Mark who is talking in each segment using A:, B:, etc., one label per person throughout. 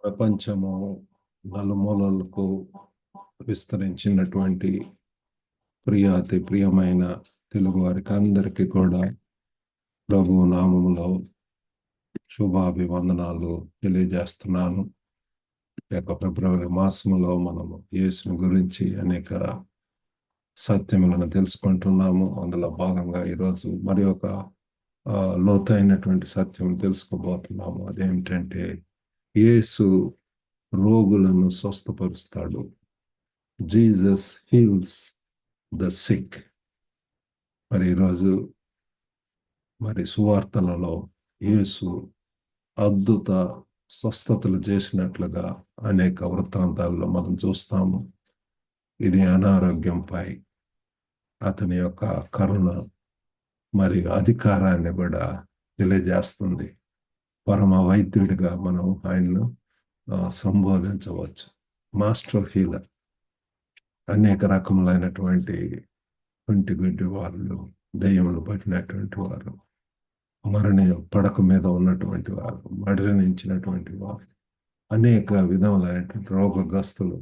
A: ప్రపంచము నలుమూలలకు విస్తరించినటువంటి అతి ప్రియమైన తెలుగు వారికి అందరికీ కూడా ప్రభు నామములో శుభాభివందనాలు తెలియజేస్తున్నాను. ఫిబ్రవరి మాసంలో మనము యేసుని గురించి అనేక సత్యములను తెలుసుకుంటున్నాము. అందులో భాగంగా ఈరోజు మరి ఒక లోతైనటువంటి సత్యం తెలుసుకోబోతున్నాము. అదేమిటంటే యేసు రోగులను స్వస్థపరుస్తాడు. Jesus heals the sick. మరి ఈరోజు సువార్తలలో యేసు అద్భుత స్వస్థతలు చేసినట్లుగా అనేక వృత్తాంతాల్లో మనం చూస్తాము. ఇది అనారోగ్యంపై అతని యొక్క కరుణ మరియు అధికారాన్ని కూడా తెలియజేస్తుంది. పరమ వైద్యుడిగా మనం ఆయన్ను సంబోధించవచ్చు. Master healer. అనేక రకములైనటువంటి గుడ్డి వాళ్ళు, దయ్యములు పట్టినటువంటి వారు, పడక మీద ఉన్నటువంటి వారు, మరణించినటువంటి వారు, అనేక విధములైనటువంటి రోగగ్రస్తులు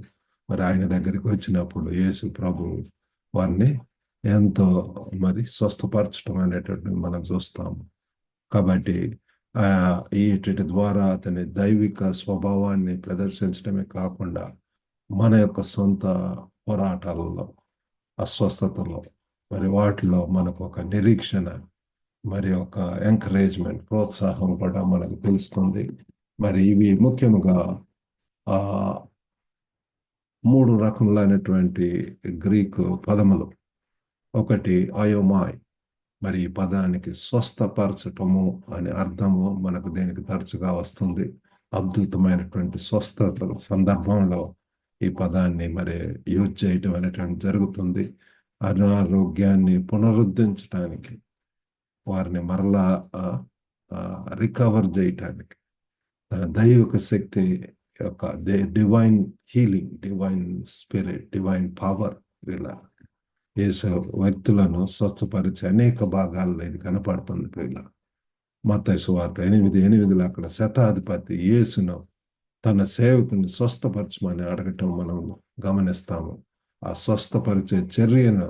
A: మరి ఆయన దగ్గరికి వచ్చినప్పుడు యేసు ప్రభు వారిని ఎంతో స్వస్థపరచడం అనేటువంటిది మనం చూస్తాము. కాబట్టి వీటి ద్వారా అతని దైవిక స్వభావాన్ని ప్రదర్శించడమే కాకుండా మన యొక్క సొంత పోరాటాలలో, అస్వస్థతలో వాటిలో మనకు ఒక నిరీక్షణ, ఒక ఎంకరేజ్మెంట్, ప్రోత్సాహం కూడా మనకు తెలుస్తుంది. ఇవి ముఖ్యంగా 3 రకములైనటువంటి గ్రీకు పదములు. ఒకటి అయోమాయ్. ఈ పదానికి స్వస్థపరచటము అనే అర్థము మనకు దేనికి తరచుగా వస్తుంది. అద్భుతమైనటువంటి స్వస్థతల సందర్భంలో ఈ పదాన్ని యూజ్ చేయటం అనేటువంటి జరుగుతుంది. అనారోగ్యాన్ని పునరుద్ధరించడానికి, వారిని మరలా రికవర్ చేయటానికి తన దైవిక శక్తి యొక్క divine healing, divine spirit, divine power ఇలా యేసు వ్యక్తులను స్వస్థపరిచే అనేక భాగాల్లో ఇది కనపడుతుంది. ప్రియుల మత్తయి సువార్త 8:8 అక్కడ శతాధిపతి యేసును తన సేవకుని స్వస్థపరచమని అడగటం మనం గమనిస్తాము. ఆ స్వస్థపరిచే చర్యను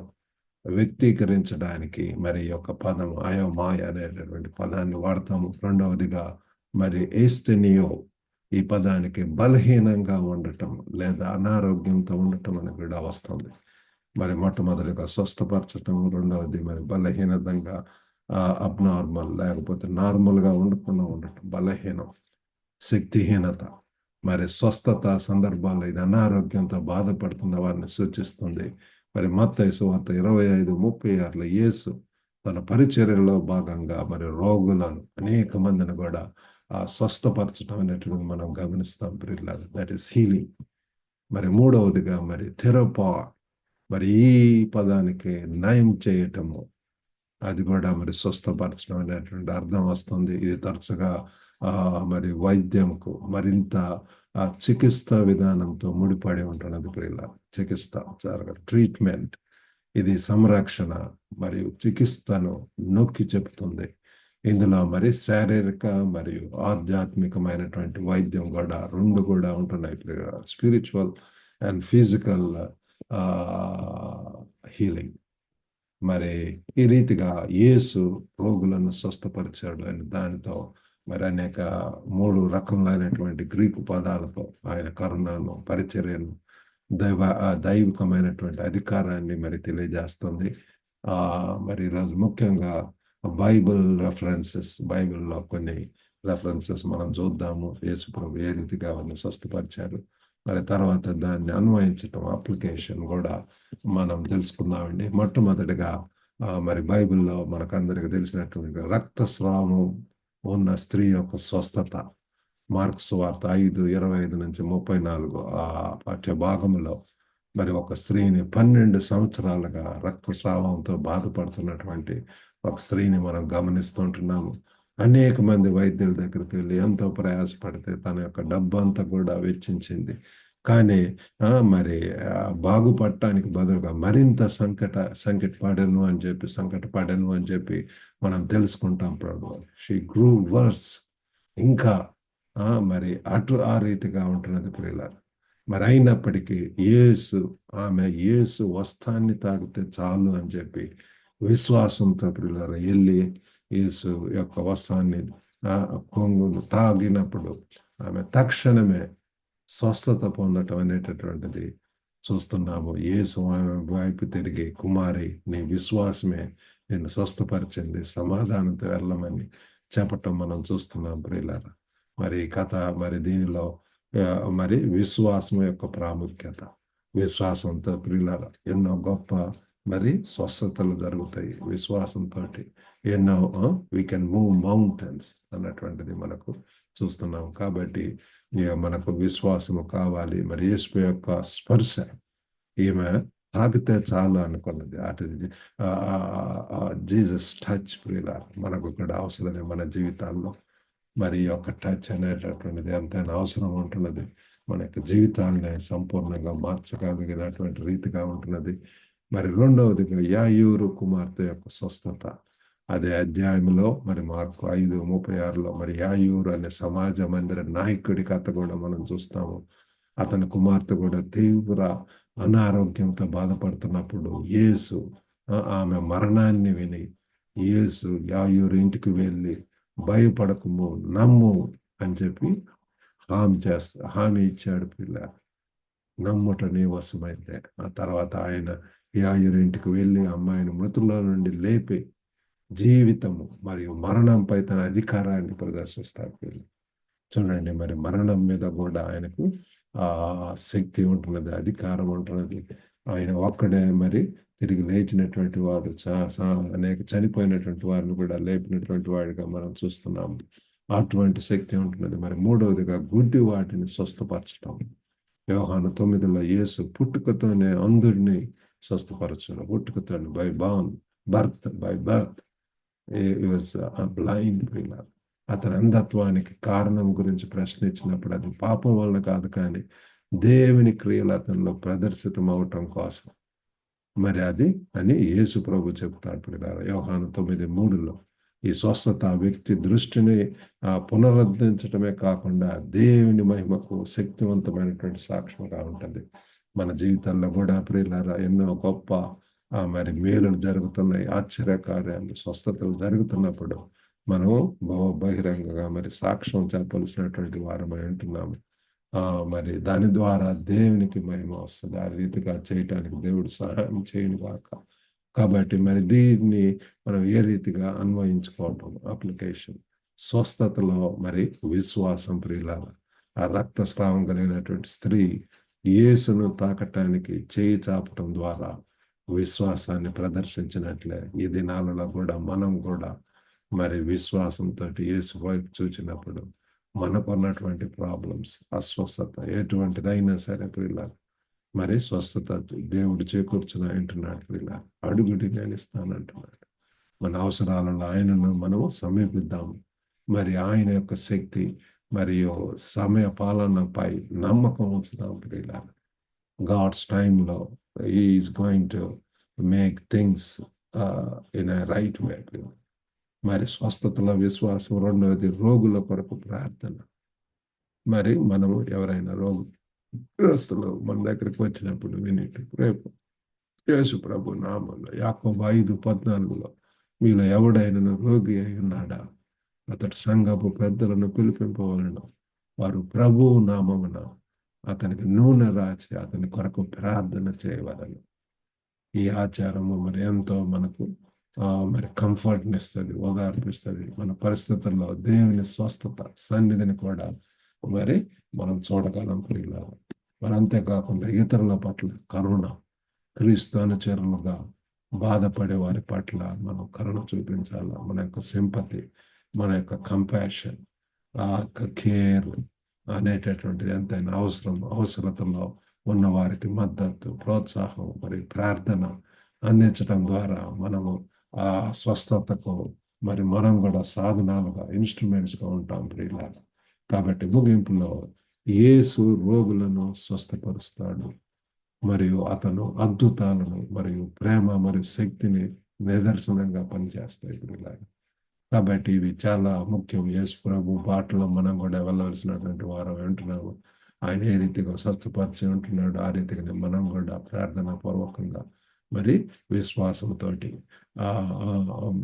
A: వ్యక్తీకరించడానికి యొక్క పదం అయోమాయ అనేటటువంటి పదాన్ని వాడతాము. రెండవదిగా ఏస్తెనియో, ఈ పదానికి బలహీనంగా ఉండటం లేదా అనారోగ్యంతో ఉండటం అని కూడా వస్తుంది. మొట్టమొదటిగా స్వస్థపరచటం, రెండవది బలహీనతంగా, అబ్నార్మల్ లేకపోతే నార్మల్గా ఉండకుండా ఉండటం, బలహీనం, శక్తిహీనత. స్వస్థత సందర్భాల్లో ఇది అనారోగ్యంతో బాధపడుతున్న వారిని సూచిస్తుంది. మత్తయి సువార్త 25:36 యేసు తన పరిచర్యలో భాగంగా రోగులను అనేక మందిని కూడా స్వస్థపరచడం అనేటువంటిది మనం గమనిస్తాం. ప్రియులారా, దట్ ఈస్ హీలింగ్. మూడవదిగా థెరపా, ఈ పదానికి నయం చేయటము, అది కూడా స్వస్థపరచడం అనేటువంటి అర్థం వస్తుంది. ఇది తరచుగా వైద్యంకు మరింత చికిత్స విధానంతో ముడిపడి ఉంటున్నది. ప్రియుల చికిత్స ట్రీట్మెంట్, ఇది సంరక్షణ మరియు చికిత్సను నొక్కి చెబుతుంది. ఇందులో శారీరక మరియు ఆధ్యాత్మికమైనటువంటి వైద్యం కూడా రెండు కూడా ఉంటున్నాయి. Spiritual and physical healing. ఈ రీతిగా యేసు రోగులను స్వస్థపరిచాడు అని దానితో అనేక 3 రకములైనటువంటి గ్రీకు పదాలతో ఆయన కరుణను, పరిచర్యను, దైవికమైనటువంటి అధికారాన్ని తెలియజేస్తుంది. ఈరోజు ముఖ్యంగా బైబిల్లో కొన్ని రెఫరెన్సెస్ మనం చూద్దాము. యేసు ప్రభు ఏ రీతిగా వారిని స్వస్థపరిచారు, తర్వాత దాన్ని అన్వయించటం, అప్లికేషన్ కూడా మనం తెలుసుకుందామండి. మొట్టమొదటిగా బైబిల్లో మనకందరికి తెలిసినటువంటి రక్తస్రావం ఉన్న స్త్రీ యొక్క స్వస్థత, మార్కు సువార్త 5:25-34 ఆ పాఠ్య భాగంలో ఒక స్త్రీని 12 సంవత్సరాలుగా రక్తస్రావంతో బాధపడుతున్నటువంటి ఒక స్త్రీని మనం గమనిస్తుంటున్నాము. అనేక మంది వైద్యుల దగ్గరికి వెళ్ళి ఎంతో ప్రయాసపడితే తన యొక్క డబ్బంతా కూడా వెచ్చించింది. కానీ బాగుపడటానికి బదులుగా మరింత సంకటపడను అని చెప్పి మనం తెలుసుకుంటాం. ప్రభు షీ గ్రూ వర్స్, ఇంకా మరి ఆ రీతిగా ఉంటున్నది ప్రియులారా. మరి అయినప్పటికీ యేసు యేసు వస్త్రాన్ని తాకితే చాలు అని చెప్పి విశ్వాసంతో ప్రియులారా వెళ్ళి యేసు యొక్క వస్త్రాన్ని కొంగును తాగినప్పుడు ఆమె తక్షణమే స్వస్థత పొందటం అనేటటువంటిది చూస్తున్నాము. యేసు ఆమె వైపు తిరిగి, కుమారి నీ విశ్వాసమే నిన్ను స్వస్థపరిచింది, సమాధానంతో వెళ్ళమని చెప్పటం మనం చూస్తున్నాం ప్రియులారా. మరి ఈ కథ మరి దీనిలో మరి విశ్వాసం యొక్క ప్రాముఖ్యత, విశ్వాసంతో ప్రియులారా ఎన్నో గొప్ప మరి స్వస్థతలు జరుగుతాయి విశ్వాసంతో. ఎన్నో వీ కెన్ మూవ్ మౌంటైన్స్ అన్నటువంటిది మనకు చూస్తున్నాం. కాబట్టి మనకు విశ్వాసము కావాలి. మరి యేసు యొక్క స్పర్శ ఈమె తాకితే చాలు అనుకున్నది. అటు జీసస్ టచ్ ప్రియులారా మనకు కూడా అవసరమే మన జీవితాల్లో. మరి ఈ యొక్క టచ్ అనేటటువంటిది ఎంతైనా అవసరం ఉంటున్నది. మన యొక్క జీవితాన్ని సంపూర్ణంగా మార్చగలిగినటువంటి రీతిగా ఉంటున్నది. మరి రెండవదిగా యాయూరు కుమార్తె యొక్క స్వస్థత. అదే అధ్యాయంలో మరి మార్కు 5:36లో మరి యాయూరు అనే సమాజ మందిర నాయకుడి కథ కూడా మనం చూస్తాము. అతని కుమార్తె కూడా తీవ్ర అనారోగ్యంతో బాధపడుతున్నప్పుడు యేసు ఆమె మరణాన్ని విని యేసు యాయూరు ఇంటికి వెళ్ళి భయపడకము, నమ్ము అని చెప్పి హామీ ఇచ్చాడు పిల్ల. నమ్ముట నీ వశమైతే. ఆ తర్వాత ఆయన యాయూరు ఇంటికి వెళ్ళి అమ్మాయిని మృతుల్లో నుండి లేపి జీవితము మరియు మరణంపై తన అధికారాన్ని ప్రదర్శిస్తాడు పిల్ల. చూడండి మరి మరణం మీద కూడా ఆయనకు శక్తి ఉంటున్నది, అధికారం ఉంటున్నది. ఆయన ఒక్కడే మరి తిరిగి లేచినటువంటి వాడు, అనేక చనిపోయినటువంటి వారిని కూడా లేపినటువంటి వాడిగా మనం చూస్తున్నాము. అటువంటి శక్తి ఉంటున్నది. మరి మూడవదిగా గుడ్డి వాటిని స్వస్థపరచడం. యోహాను 9లో యేసు పుట్టుకతోనే అంధుడిని స్వస్థపరచడం. పుట్టుకతోనే by birth was blind pillar. అతని అంధత్వానికి కారణం గురించి ప్రశ్నించినప్పుడు అది పాపం వలన కాదు, కానీ దేవుని క్రియలు అతనిలో ప్రదర్శితం అవటం కోసం మరి అది అని యేసు ప్రభు చెప్తాడు పిల్లలు. యోహాను 9:3లో ఈ స్వస్థత వ్యక్తి దృష్టిని పునరుద్ధరించడమే కాకుండా దేవుని మహిమకు శక్తివంతమైనటువంటి సాక్ష్యంగా ఉంటుంది. మన జీవితాల్లో కూడా ప్రియులారా ఎన్నో గొప్ప మరి మేలులు జరుగుతున్నాయి, ఆశ్చర్యకార్యాలు, స్వస్థతలు జరుగుతున్నప్పుడు మనం బహిరంగంగా మరి సాక్ష్యం చెప్పాల్సినటువంటి వారమై ఉంటున్నాము. మరి దాని ద్వారా దేవునికి మహిమ వస్తుంది. ఆ రీతిగా చేయటానికి దేవుడు సహాయం చేయను గాక. కాబట్టి మరి దీన్ని మనం ఏ రీతిగా అన్వయించుకోవటం, అప్లికేషన్ స్వస్థతలో మరి విశ్వాసం ప్రియులాల. ఆ రక్తస్రావం కలిగినటువంటి స్త్రీ యేసును తాకటానికి చేయి చాపటం ద్వారా విశ్వాసాన్ని ప్రదర్శించినట్లే ఈ దినాలలో కూడా మనం కూడా మరి విశ్వాసంతో యేసు వైపు చూచినప్పుడు మనకున్నటువంటి ప్రాబ్లమ్స్, అస్వస్థత ఎటువంటిదైనా సరే ప్రియులారా మరి స్వస్థత దేవుడు చేకూర్చుని అంటున్నాడు. ప్రియులారా అడుగుడి నేను ఇస్తానంటున్నాడు. మన అవసరాలలో ఆయనను మనము సమీపిద్దాము. మరి ఆయన యొక్క శక్తి మరియు సమయ పాలనపై నమ్మకం ఉంచుదాం ప్రియులారా. గాడ్స్ టైంలో he is going to make things in a right way. మరి స్వస్థతల విశ్వాసం. రెండవది రోగుల కొరకు ప్రార్థన. మరి మనము ఎవరైనా రోగస్తులు మన దగ్గరికి వచ్చినప్పుడు వినిటి రేపు యేసు ప్రభు నామంలో యాకోబు 5:14లో మీలో ఎవడైనా రోగి అయి ఉన్నాడా అతడు సంఘపు పెద్దలను పిలిపింపవలను, వారు ప్రభువు నామమున అతనికి నూనె రాచి అతని కొరకు ప్రార్థన చేయవలను. ఈ ఆచారము మరి ఎంతో మనకు మరి కంఫర్ట్ని ఇస్తుంది, ఓదార్పిస్తుంది. మన పరిస్థితుల్లో దేవుని స్వస్థత సన్నిధిని కూడా మరి మనం చూడగలం ప్రియులారా. మరి అంతేకాకుండా ఇతరుల పట్ల కరుణ, క్రీస్తు అనుచరులుగా బాధపడే వారి పట్ల మనం కరుణ చూపించాలా. మన యొక్క సింపతి, మన యొక్క కంపాషన్, ఆ యొక్క కేర్ అనేటటువంటిది ఎంతైనా అవసరం. అవసరతలో ఉన్న వారికి మద్దతు, ప్రోత్సాహం మరి ప్రార్థన అందించడం ద్వారా మనము ఆ స్వస్థతకు మరి మనం కూడా సాధనాలుగా, ఇన్స్ట్రుమెంట్స్గా ఉంటాం ప్రియులారా. కాబట్టి ముగింపులో యేసు రోగులను స్వస్థపరుస్తాడు మరియు అతను అద్భుతాలను మరియు ప్రేమ మరియు శక్తిని నిదర్శనంగా పనిచేస్తాయి ప్రియులారా. కాబట్టి ఇవి చాలా ముఖ్యం. యేసు ప్రభు బాటలో మనం కూడా వెళ్ళవలసినటువంటి వారం ఉంటున్నాము. ఆయన ఏ రీతిగా స్వస్థపరిచి ఉంటున్నాడు, ఆ రీతిగానే మనం కూడా ప్రార్థనా పూర్వకంగా మరి విశ్వాసంతోటి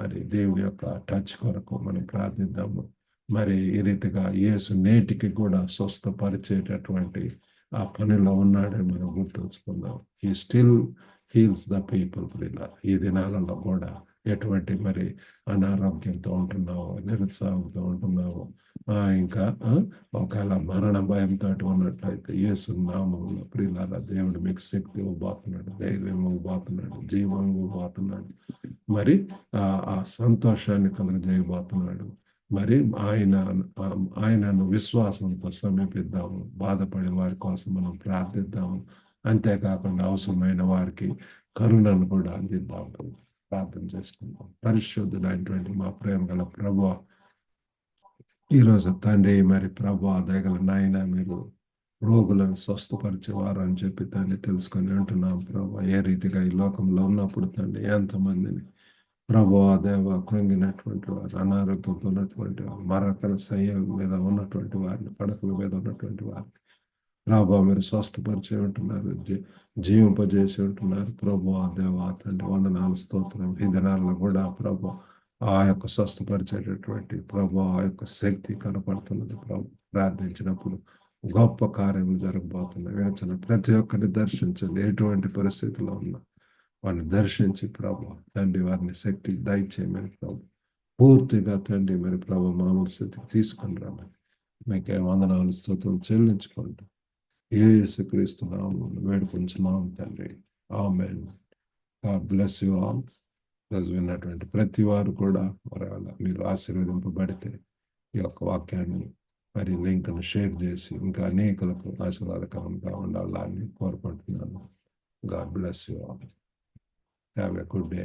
A: మరి దేవుని యొక్క టచ్ కొరకు మనం ప్రార్థిద్దాము. మరి ఈ రీతిగా యేసు నేటికి కూడా స్వస్థపరిచేటటువంటి ఆ పనిలో ఉన్నాడని మనం గుర్తుంచుకుందాం. He still heals the people. ఈ దినాలలో కూడా ఎటువంటి మరి అనారోగ్యంతో ఉంటున్నావు, నిరుత్సాహంతో ఉంటున్నావు, ఇంకా ఒకవేళ మరణ భయంతో ఉన్నట్లయితే యేసు నామములో ప్రియులారా దేవుడు మీకు శక్తి ఇవ్వబోతున్నాడు, ధైర్యం ఇవ్వబోతున్నాడు, జీవం ఇవ్వబోతున్నాడు. మరి ఆ సంతోషాన్ని కలుగజేయబోతున్నాడు. మరి ఆయనను విశ్వాసంతో సమీపిద్దాము. బాధపడే వారి కోసం మనం ప్రార్థిద్దాము. అంతేకాకుండా అవసరమైన వారికి కరుణను కూడా అందిద్దాం. ప్రార్థన చేసుకుందాం. పరిశుద్ధుడైనటువంటి మా ప్రేమ గల ప్రభువా, ఈరోజు తండ్రి మరి ప్రభువా దయగల నాయన మీరు రోగులను స్వస్థపరిచేవారు అని చెప్పి తండ్రి తెలుసుకొని ఉంటున్నాం. ప్రభు ఏ రీతిగా ఈ లోకంలో ఉన్నప్పుడు తండ్రి ఎంతమందిని ప్రభు దేవ కృంగినటువంటి వారు, అనారోగ్యంతో ఉన్నటువంటి వారు, మరకల శయ్యం మీద ఉన్నటువంటి వారిని, పడకల మీద ఉన్నటువంటి వారిని ప్రభా మీరు స్వస్థపరిచి ఉంటున్నారు, జీవింపజేసి ఉంటున్నారు. ప్రభు దేవ తండ్రి వందనాలు స్తోత్రం. ఈ దినాల్లో కూడా ప్రభు ఆ యొక్క స్వస్థపరిచేటటువంటి ప్రభు ఆ యొక్క శక్తి కనపడుతున్నది. ప్రభు ప్రార్థించినప్పుడు గొప్ప కార్యములు జరగబోతున్నాయి. వినచన ప్రతి ఒక్కరిని దర్శించండి. ఎటువంటి పరిస్థితిలో ఉన్నా వారిని దర్శించి ప్రభు తండ్రి వారిని శక్తి దయచేయమని ప్రభు పూర్తిగా తండ్రి మరి ప్రభు మామూలు స్థితికి తీసుకొని రమ్మని మీకే వందనాలు స్తోత్రం చెల్లించుకోండి. యేసుక్రీస్తు నామములో వేడుకొంచున్నాం తండ్రి. ఆమేన్. God bless you all. విన్నటువంటి ప్రతి వారు కూడా మరి అలా మీరు ఆశీర్వదింపబడితే ఈ యొక్క వాక్యాన్ని మరి లింక్ను షేర్ చేసి ఇంకా అనేకులకు ఆశీర్వాదకరంగా ఉండాలని కోరుకుంటున్నాను. God bless you all. Have a good day.